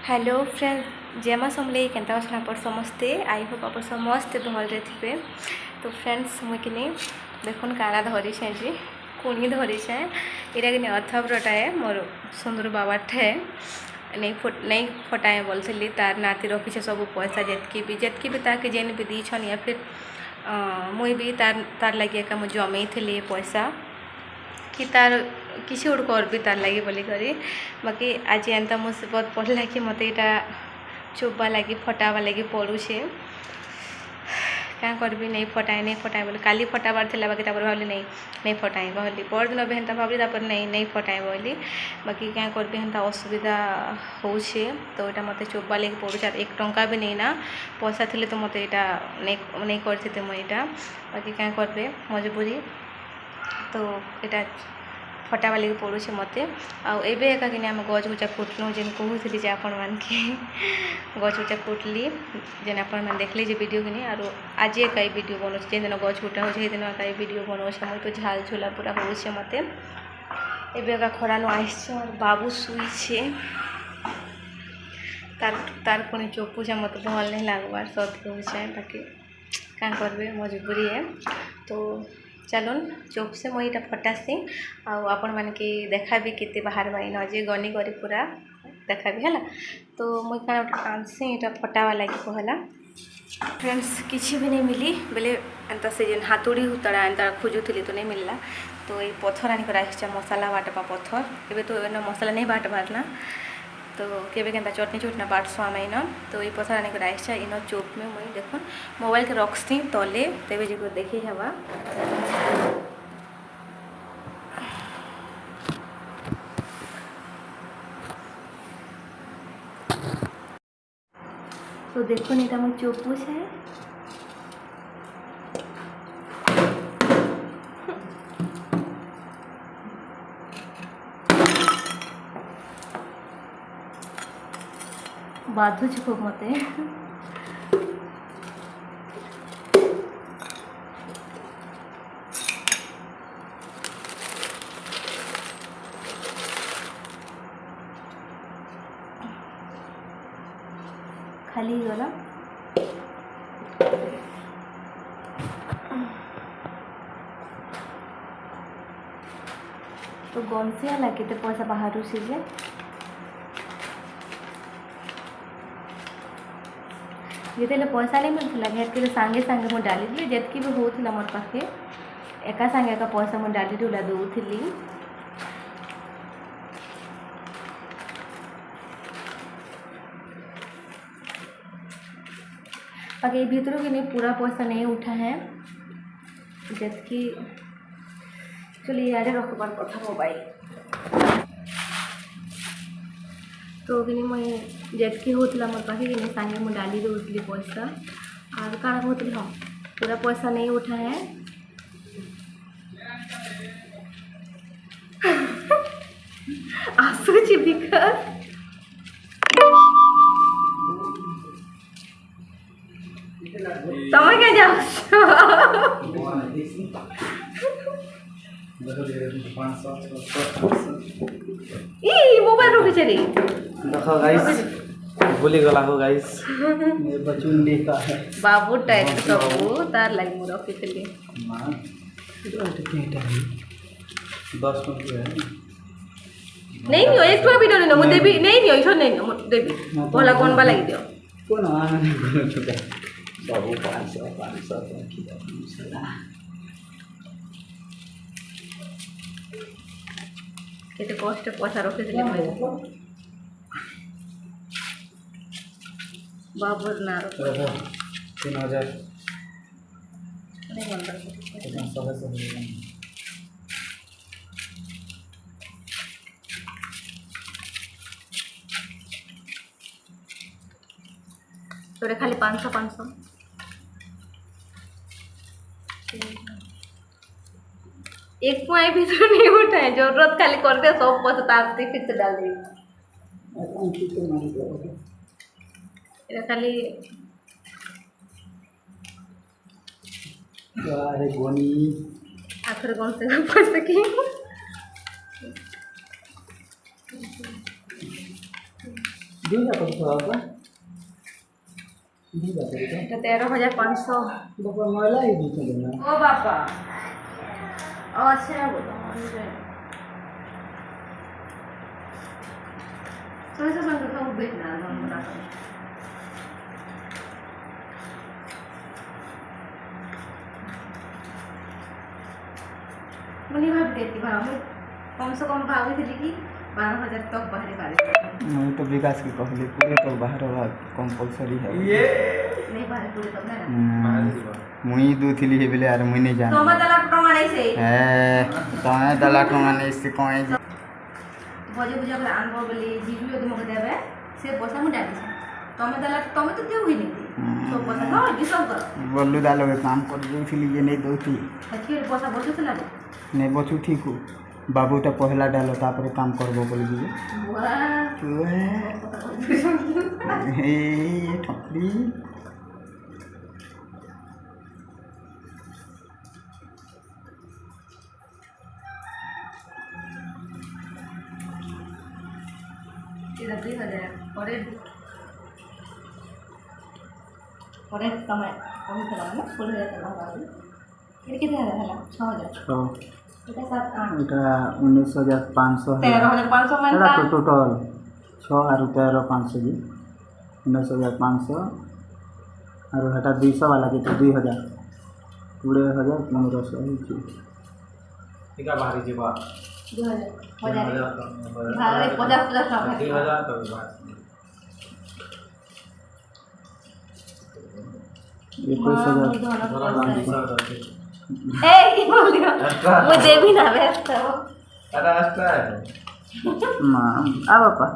Hello friend जय माँ समलेई केनता अच्छा आप समस्ते आई होप आप समस्ते भलरे थे। तो फ्रेंड्स मुझे देखुन काना धरी जी कुणी धरी यहाँ कि अर्थव्रटाए मोर सुंदर बाबाटे नहीं फटाए बोलती तार नाती रखी सब पैसा जितकी भी ताकि जेन भी दीछन या फिर मुई भी तार लगे एका मुझे जमे थी पैसा कि तार किसी गोटे करबी तार लगे बोलिकी बाकी आज एंता मुसीबत पड़ला कि मत यहाँ चुपा लगी फटावा लगी पड़ूचे क्या करबी नहीं फटाए बोले काली फटाबार थी बाकी भाविली नहीं फटाए कहली परदिन भी हेन्ता भाविली नहीं फटाए बोली बाकी क्या करबी हेन्ता असुविधा होचे तो यहाँ मत चुपा लगे पड़ूचे एक टंका भी नहीं ना पैसा थी तो मत यहाँ नहीं करते मुझे बाकी क्या करबे मजबूरी तो यहाँ फटावा लगे पड़ूचे मत आबे एका कि आम गज गुचा कुटलु जेन कहूली जे आपण मान के गज गुचा कुटली जेन आपण मैंने देखली जे वीडियो कि और आज एक वीडियो बनाऊँ जेन दिन गज गुटा हो दिन एक वीडियो बनाऊँ मुझे तो झाल झुला पूरा होचे मत एका खरानु आसছে और बाबू शुईचे तार पुणी चोपूचा मत भल नहीं लगवार सत कहूचे बाकी क्या करबे मजबूरी है। तो चलुन चुप से मुझे यहाँ फटासी आपण मान के देखा भी केते बाहर बाइन जे गनी करी पूरा देखा भी है। तो मुझे क्या कांसी यहाँ फटावा लगी कहला फ्रेंड्स किसी भी नहीं मिली बोले एंता से जेन हाथुड़ी हुतड़ा एंता खोजुली तो नहीं मिलला तो ये पत्थर आनिक आसा मसाला बाटवा पत्थर एवं तो मसाला नहीं बाट बारना तो केवे केन्ता चटनी चुटना बाटसु आम इन तो ये पत्थर आनिक आसा इन चोप में मुझे देखुन मोबाइल के रखसी तले तेज जो देखी हवा तो देखो नहीं मोर चोपूस है बाधुच खूब मते खाली गला तो गंसिया लगे तो पैसा बाहर से जिते पैसा नहीं मिलता हेतु सांगे सांगे मुझे डाली दी जितकी भी होता मोर पाखे एका सांगे एका पैसा मुझे डाली डुला दूली बाकी ये भीतर कि नहीं पूरा पैसा नहीं उठा है जितकी चलिए यार रखबार कथा मोबाइल तो कि मुझे जितकी होता मोर पाखे कि सांगे मुझे डाली दूसरी पैसा और काण कहती हाँ पूरा पैसा नहीं उठा है आसूची बिकर तमें क्या जाओ मोबाइल रोके चली देखो गाइस भूली गला हो गाइस मेरे बचुंडी का है बाबू टाइप सब तार लगी मोर रखी थी मां जो टिकट है 10 रुपया है नहीं एक भी डोली ना मुझे भी नहीं इधर नहीं ना देवी बोला कौन बा लगी दियो कौन आना नहीं चुका बाबू 500 की मसाला केते कष्ट पैसा रखे थे बाबूर ना 3000 नहीं बनता तो खाली 500 एक पुआई भी तो नहीं उठाए जरूरत खाली करते सब पैसा तारते फिर से डाल दी खाली अरे गोनी आखिर कौन से पैसे की দুই হাজার কত বাবা 2000 এটা 13,500 বাবা ময়লা এই দিতে না ও বাবা ও আচ্ছা বলো সবাই সবাই কথা উঠবে না আমরা मुझे भाव देती भाव में कम से कम भाव थी कि 12,000 तक बाहर पारे मैं तो विकास की कहली पूरे तो बाहर वाला कंपलसरी है ये नहीं बाहर पूरे तक ना मुई दू थिली हे बेले यार मुई नहीं जान तोमा दला टंगा नहीं से तमे दला टंगा नहीं से कोई बजे बुझा कर आनबो बोली जीजू के मगे देबे से पैसा मु डाली तमे दला तमे तो देउ ही नहीं तो पैसा न विश्वास कर बोलू दालो काम कर दू थिली ये नहीं दोती अच्छी पैसा बचो चला नहीं बचू ठीक हो बाबूटा पहला डालो तापर काम करबो बोली दिए हे ठकली इधर 2000 और समय कम चला ना 16,000 चला ये कितने हला 6,000 এটা 7 এটা 19,500 13,500 মানে এটা তো টোটাল 6 আর 13,500 जी 19,500 और এটা 200 वाला के 2,000 20,000 1500 है टिका बाहरी जीवा 2000 भाई 50 टका 30,000 तो बात ये 21,000 ए की बोल दिया मुझे भी ना व्यस्त हो ada extra itu मां आ बापा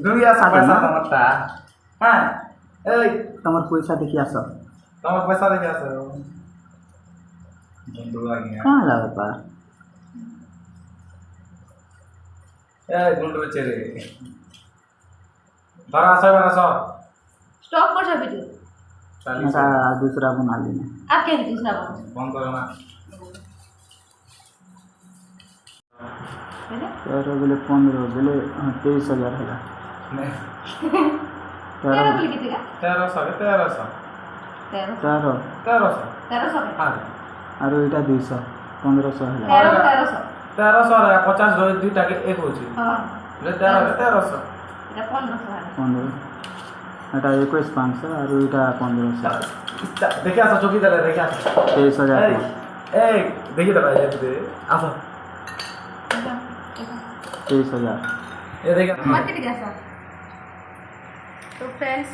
दुनिया सा पैसा तमता हां तमर पैसा देखि आस तमर पैसा देखे आस बंदू लगी कहां ला बापा गुंडू चेरे बरा सा स्टॉप कर सब वीडियो मेरा दूसरा बना लेना आप क्या दूसरा बात बंद करो ना तेरह बोले 15 बोले 23,000 है तेरह बोले कितने का 1300 13 हाँ और इटा 200 1500 है 1300 रे 50 दो दुटा के एक होची हां ले 1300 এটা 1500 15 এটা 21,500 और इटा 1500 देखिए आसा चौकी दे देखिए 23,000 ए देखिए दबा ये दे आसा 23,000 ये देखिए मत दिखा सर तो फ्रेंड्स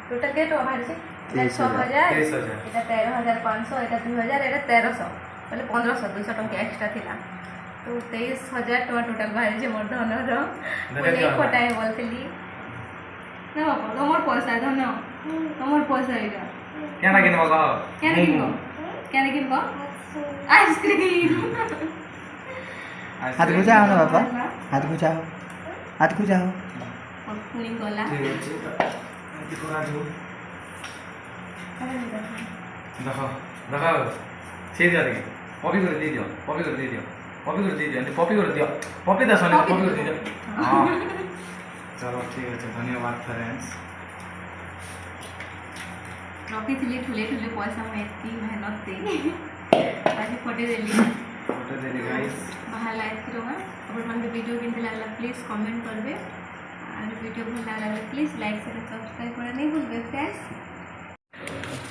टोटल के तो हमारे से 6,000 এটা 13,500 এটা 2,000 এটা 1,300 মানে 1,500 200 टका एक्स्ट्रा थिला तो 23,000 टका टोटल बाहर जे मोर धनर बोले खोटाए बोलतली ना बाबा তোমার পয়সা ধন তোমার পয়সা এটা क्या ना किनबो कहो কেন কিনবো आइसक्रीम हाथ घुचाओ ना बापा हाथ घुचाओ पुलिंग गला देखो देखो सीधे आ गए पॉपी कर दीजिए पॉपी कर दीजिए पॉपी कर दियो पॉपी दस वाले पॉपी कर दीजिए हां चलो ठीक है धन्यवाद फ्रेंड्स रखी ठुले पैसा में इतनी मेहनत थी आज फोटे देली गाइस बाहर लाइक करो अपन मन वीडियो केमती लागला प्लीज कमेंट करबे और वीडियो भल लागला प्लीज लाइक शेयर सब्सक्राइब करा नहीं भूलबे फ्रेंड्स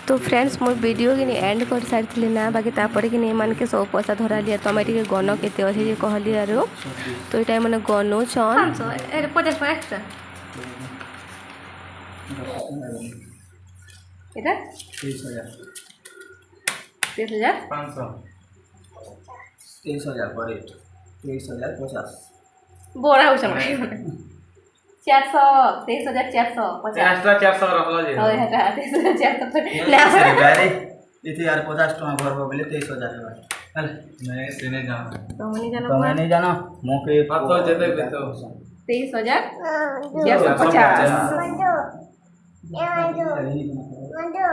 तो फ्रेंड्स मोर वीडियो कि एंड कर सारी ना बाकी तापर कि मान के सब पैसा धरा लिया तुम टे गन के अच्छे जे कहली आर तो ये मैंने गनु छन 50 एक्स्ट्रा এটা 23,000 500 23,000 पर 23,050 बोरा हो समय 400 23,450 एक्स्ट्रा 400 रख लो जी ओए हटा 23,400 ना इथे यार 50 टका भरबो बोले 23,000 है अरे मैं सीने जाऊं तुम नहीं जानो मोके तो जेते तो 23,450